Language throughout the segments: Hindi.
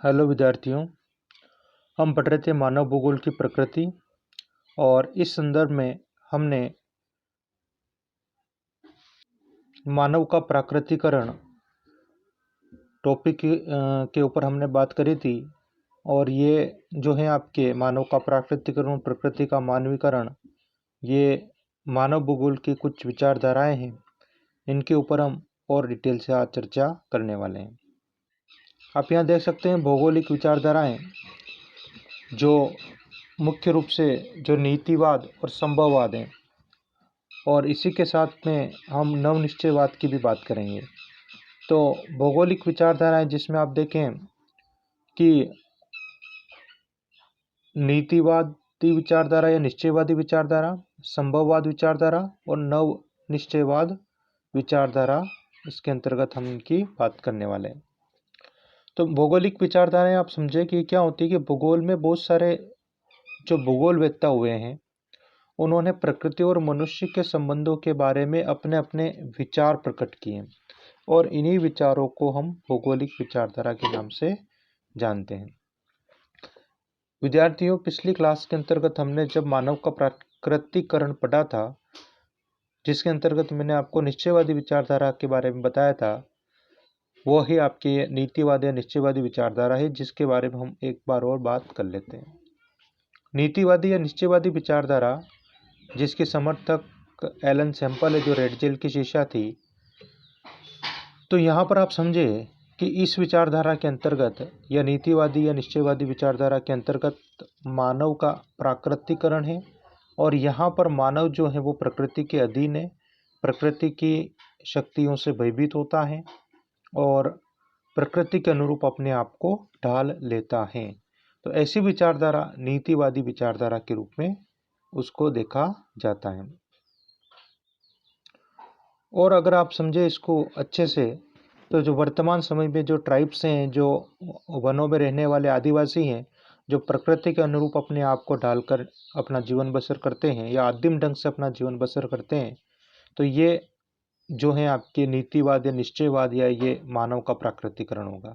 हेलो विद्यार्थियों, हम पढ़ रहे थे मानव भूगोल की प्रकृति। और इस संदर्भ में हमने मानव का प्राकृतिकरण टॉपिक के ऊपर हमने बात करी थी। और ये जो है आपके मानव का प्राकृतिकरण, प्रकृति का मानवीकरण, ये मानव भूगोल की कुछ विचारधाराएं हैं। इनके ऊपर हम और डिटेल से आज चर्चा करने वाले हैं। आप यहाँ देख सकते हैं भौगोलिक विचारधाराएं जो मुख्य रूप से जो नीतिवाद और संभववाद हैं, और इसी के साथ में हम नवनिश्चयवाद की भी बात करेंगे। तो भौगोलिक विचारधाराएं जिसमें आप देखें कि नीतिवादी विचारधारा या निश्चयवादी विचारधारा, संभववाद विचारधारा और नवनिश्चयवाद विचारधारा, इसके अंतर्गत हम इनकी बात करने वाले हैं। तो भौगोलिक विचारधाराएं आप समझे कि क्या होती है कि भूगोल में बहुत सारे जो भूगोलवेत्ता हुए हैं, उन्होंने प्रकृति और मनुष्य के संबंधों के बारे में अपने अपने विचार प्रकट किए, और इन्हीं विचारों को हम भौगोलिक विचारधारा के नाम से जानते हैं। विद्यार्थियों, पिछली क्लास के अंतर्गत हमने जब मानव का प्राकृतिकरण पढ़ा था, जिसके अंतर्गत मैंने आपको निश्चयवादी विचारधारा के बारे में बताया था, वो ही आपकी नीतिवादी या निश्चयवादी विचारधारा है, जिसके बारे में हम एक बार और बात कर लेते हैं। नीतिवादी या निश्चयवादी विचारधारा जिसके समर्थक एलन सैंपल है, जो रेड जेल की शिष्या थी। तो यहाँ पर आप समझे कि इस विचारधारा के अंतर्गत या नीतिवादी या निश्चयवादी विचारधारा के अंतर्गत मानव का प्राकृतिकरण है, और यहाँ पर मानव जो है वो प्रकृति के अधीन है, प्रकृति की शक्तियों से भयभीत होता है और प्रकृति के अनुरूप अपने आप को ढाल लेता है। तो ऐसी विचारधारा नीतिवादी विचारधारा के रूप में उसको देखा जाता है। और अगर आप समझे इसको अच्छे से, तो जो वर्तमान समय में जो ट्राइब्स हैं, जो वनों में रहने वाले आदिवासी हैं, जो प्रकृति के अनुरूप अपने आप को ढालकर अपना जीवन बसर करते हैं या आदिम ढंग से अपना जीवन बसर करते हैं, तो ये जो है आपके नीतिवाद या निश्चयवाद या ये मानव का प्राकृतिकरण होगा।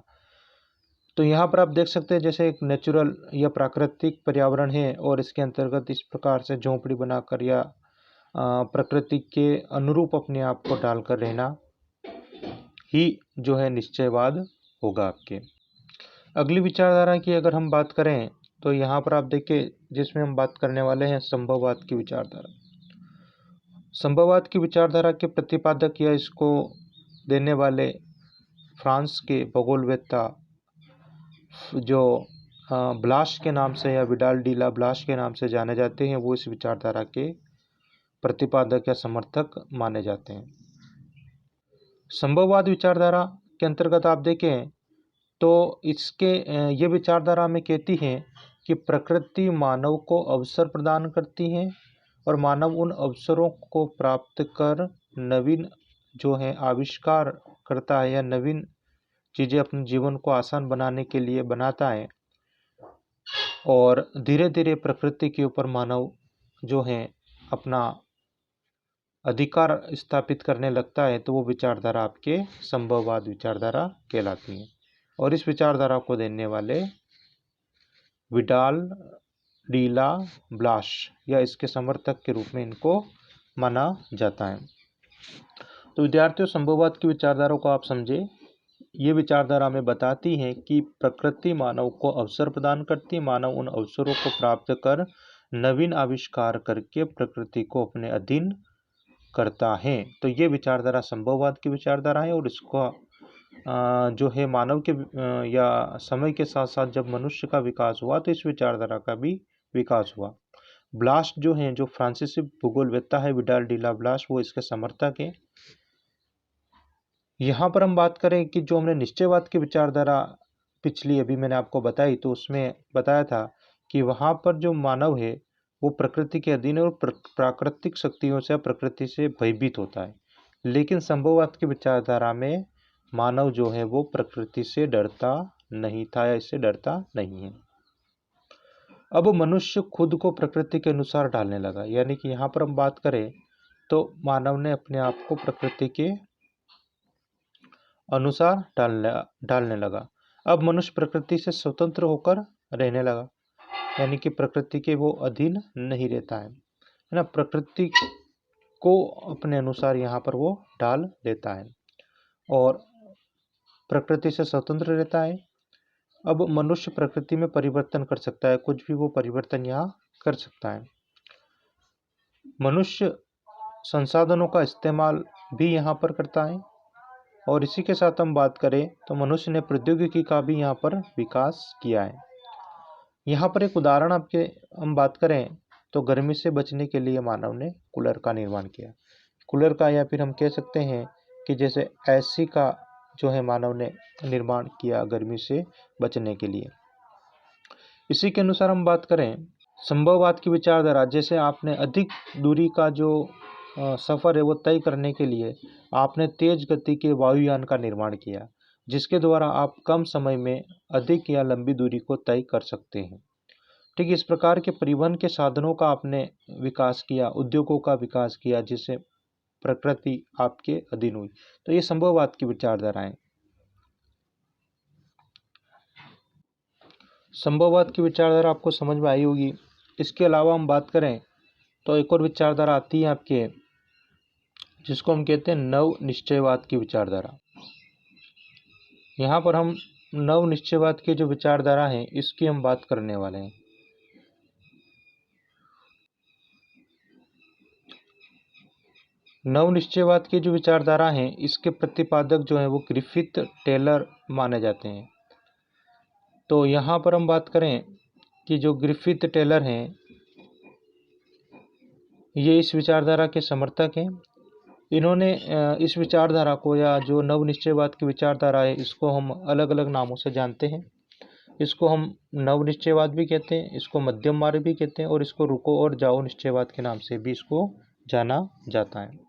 तो यहाँ पर आप देख सकते हैं जैसे एक नेचुरल या प्राकृतिक पर्यावरण है, और इसके अंतर्गत इस प्रकार से झोंपड़ी बनाकर या प्रकृति के अनुरूप अपने आप को ढालकर रहना ही जो है निश्चयवाद होगा आपके। अगली विचारधारा की अगर हम बात करें, तो यहाँ पर आप देखिए जिसमें हम बात करने वाले हैं संभववाद की विचारधारा। संभववाद की विचारधारा के प्रतिपादक या इसको देने वाले फ्रांस के भूगोलवेत्ता जो ब्लाश के नाम से या विडाल डी ला ब्लाश के नाम से जाने जाते हैं, वो इस विचारधारा के प्रतिपादक या समर्थक माने जाते हैं। संभववाद विचारधारा के अंतर्गत आप देखें तो इसके ये विचारधारा में कहती है कि प्रकृति मानव को अवसर प्रदान करती है, और मानव उन अवसरों को प्राप्त कर नवीन जो है आविष्कार करता है या नवीन चीज़ें अपने जीवन को आसान बनाने के लिए बनाता है, और धीरे धीरे प्रकृति के ऊपर मानव जो है अपना अधिकार स्थापित करने लगता है। तो वो विचारधारा आपके संभववाद विचारधारा कहलाती है, और इस विचारधारा को देने वाले विडाल डी ला ब्लाश या इसके समर्थक के रूप में इनको माना जाता है। तो विद्यार्थियों, संभववाद की विचारधारा को आप समझे। ये विचारधारा में बताती है कि प्रकृति मानव को अवसर प्रदान करती है, मानव उन अवसरों को प्राप्त कर नवीन आविष्कार करके प्रकृति को अपने अधीन करता है। तो ये विचारधारा संभववाद की विचारधारा है, और इसको जो है मानव के या समय के साथ साथ जब मनुष्य का विकास हुआ, तो इस विचारधारा का भी विकास हुआ। ब्लाश जो है, जो फ्रांसीसी भूगोलवेत्ता है विडाल डी ला ब्लाश, वो इसके समर्थक है। यहाँ पर हम बात करें कि जो हमने निश्चयवाद की विचारधारा पिछली अभी मैंने आपको बताई, तो उसमें बताया था कि वहाँ पर जो मानव है वो प्रकृति के अधीन है और प्राकृतिक शक्तियों से, प्रकृति से भयभीत होता है। लेकिन संभववाद की विचारधारा में मानव जो है वो प्रकृति से डरता नहीं था या इससे डरता नहीं है। अब मनुष्य खुद को प्रकृति के अनुसार ढालने लगा, यानी कि यहाँ पर हम बात करें तो मानव ने अपने आप को प्रकृति के अनुसार डालने लगा। अब मनुष्य प्रकृति से स्वतंत्र होकर रहने लगा, यानी कि प्रकृति के वो अधीन नहीं रहता है ना, प्रकृति को अपने अनुसार यहाँ पर वो ढाल लेता है और प्रकृति से स्वतंत्र रहता है। अब मनुष्य प्रकृति में परिवर्तन कर सकता है, कुछ भी वो परिवर्तन यहाँ कर सकता है। मनुष्य संसाधनों का इस्तेमाल भी यहाँ पर करता है और इसी के साथ हम बात करें तो मनुष्य ने प्रौद्योगिकी का भी यहाँ पर विकास किया है। यहाँ पर एक उदाहरण आपके हम बात करें तो गर्मी से बचने के लिए मानव ने कूलर का निर्माण किया, कूलर का, या फिर हम कह सकते हैं कि जैसे एसी का जो है मानव ने निर्माण किया गर्मी से बचने के लिए। इसी के अनुसार हम बात करें संभववाद की विचारधारा, जैसे आपने अधिक दूरी का जो सफ़र है वो तय करने के लिए आपने तेज गति के वायुयान का निर्माण किया, जिसके द्वारा आप कम समय में अधिक या लंबी दूरी को तय कर सकते हैं। ठीक इस प्रकार के परिवहन के साधनों का आपने विकास किया, उद्योगों का विकास किया, जिससे प्रकृति आपके अधीन हुई। तो ये संभववाद की विचारधाराएं। संभववाद की विचारधारा आपको समझ में आई होगी। इसके अलावा हम बात करें तो एक और विचारधारा आती है आपके, जिसको हम कहते हैं नव निश्चयवाद की विचारधारा। यहाँ पर हम नव निश्चयवाद की जो विचारधारा है इसकी हम बात करने वाले हैं। नव निश्चयवाद की जो विचारधारा है इसके प्रतिपादक जो है वो ग्रिफिथ टेलर माने जाते हैं। तो यहाँ पर हम बात करें कि जो ग्रिफिथ टेलर हैं ये इस विचारधारा के समर्थक हैं। इन्होंने इस विचारधारा को, या जो नव निश्चयवाद की विचारधारा है, इसको हम अलग अलग नामों से जानते हैं। इसको हम नव निश्चयवाद भी कहते हैं, इसको मध्यम मार्ग भी कहते हैं और इसको रुको और जाओ निश्चयवाद के नाम से भी इसको जाना जाता है।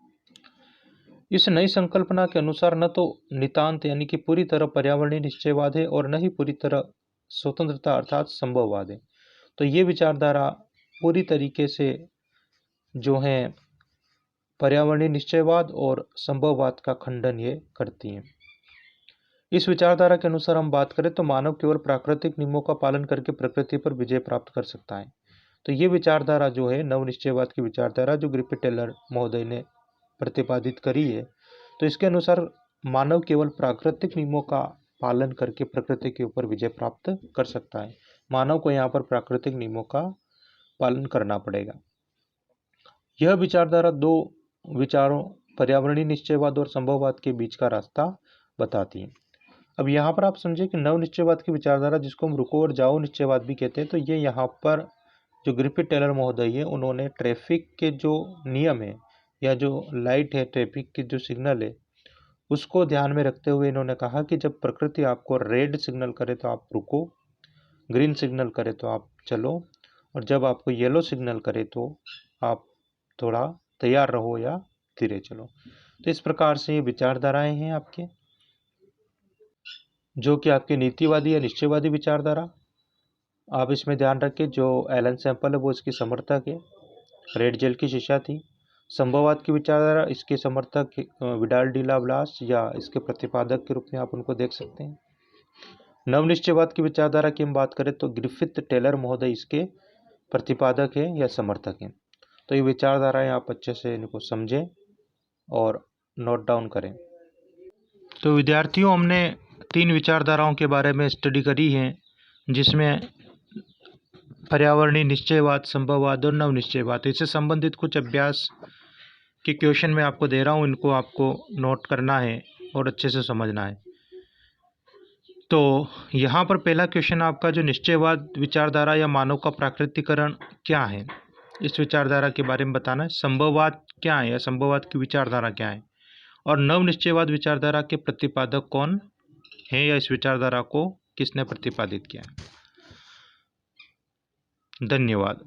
इस नई संकल्पना के अनुसार न तो नितांत यानी कि पूरी तरह पर्यावरणीय निश्चयवाद है और न ही पूरी तरह स्वतंत्रता अर्थात संभववाद है। तो ये विचारधारा पूरी तरीके से जो है पर्यावरणीय निश्चयवाद और संभववाद का खंडन ये करती हैं। इस विचारधारा के अनुसार हम बात करें तो मानव केवल प्राकृतिक नियमों का पालन करके प्रकृति पर विजय प्राप्त कर सकता है। तो ये विचारधारा जो है नव निश्चयवाद की विचारधारा जो ग्रिफिथ टेलर महोदय ने प्रतिपादित करी है, तो इसके अनुसार मानव केवल प्राकृतिक नियमों का पालन करके प्रकृति के ऊपर विजय प्राप्त कर सकता है। मानव को यहाँ पर प्राकृतिक नियमों का पालन करना पड़ेगा। यह विचारधारा दो विचारों पर्यावरणीय निश्चयवाद और संभववाद के बीच का रास्ता बताती है। अब यहाँ पर आप समझे कि नव निश्चयवाद की विचारधारा, जिसको हम रुको और जाओ निश्चयवाद भी कहते हैं, तो ये यहाँ पर जो ग्रिफिथ टेलर महोदय है उन्होंने ट्रैफिक के जो नियम है या जो लाइट है, ट्रैफिक की जो सिग्नल है, उसको ध्यान में रखते हुए इन्होंने कहा कि जब प्रकृति आपको रेड सिग्नल करे तो आप रुको, ग्रीन सिग्नल करे तो आप चलो, और जब आपको येलो सिग्नल करे तो आप थोड़ा तैयार रहो या धीरे चलो। तो इस प्रकार से ये विचारधाराएं हैं आपके, जो कि आपके नीतिवादी या निश्चयवादी विचारधारा। आप इसमें ध्यान रखें जो एलन सैंपल है वो इसकी समर्थक है, रेड जेल की शिष्या थी। संभववाद की विचारधारा इसके समर्थक विडाल डी ला ब्लास या इसके प्रतिपादक के रूप में आप उनको देख सकते हैं। नवनिश्चयवाद की विचारधारा की हम बात करें तो ग्रिफिथ टेलर महोदय इसके प्रतिपादक है या समर्थक हैं। तो ये विचारधाराएं आप अच्छे से इनको समझें और नोट डाउन करें। तो विद्यार्थियों, हमने 3 विचारधाराओं के बारे में स्टडी करी है, जिसमें पर्यावरणीय निश्चयवाद, संभववाद और नवनिश्चयवाद। इससे संबंधित कुछ अभ्यास के क्वेश्चन मैं आपको दे रहा हूँ, इनको आपको नोट करना है और अच्छे से समझना है। तो यहाँ पर पहला क्वेश्चन आपका जो निश्चयवाद विचारधारा या मानव का प्राकृतिकरण क्या है, इस विचारधारा के बारे में बताना है। संभववाद क्या है या संभववाद की विचारधारा क्या है, और नवनिश्चयवाद विचारधारा के प्रतिपादक कौन है या इस विचारधारा को किसने प्रतिपादित किया है। धन्यवाद।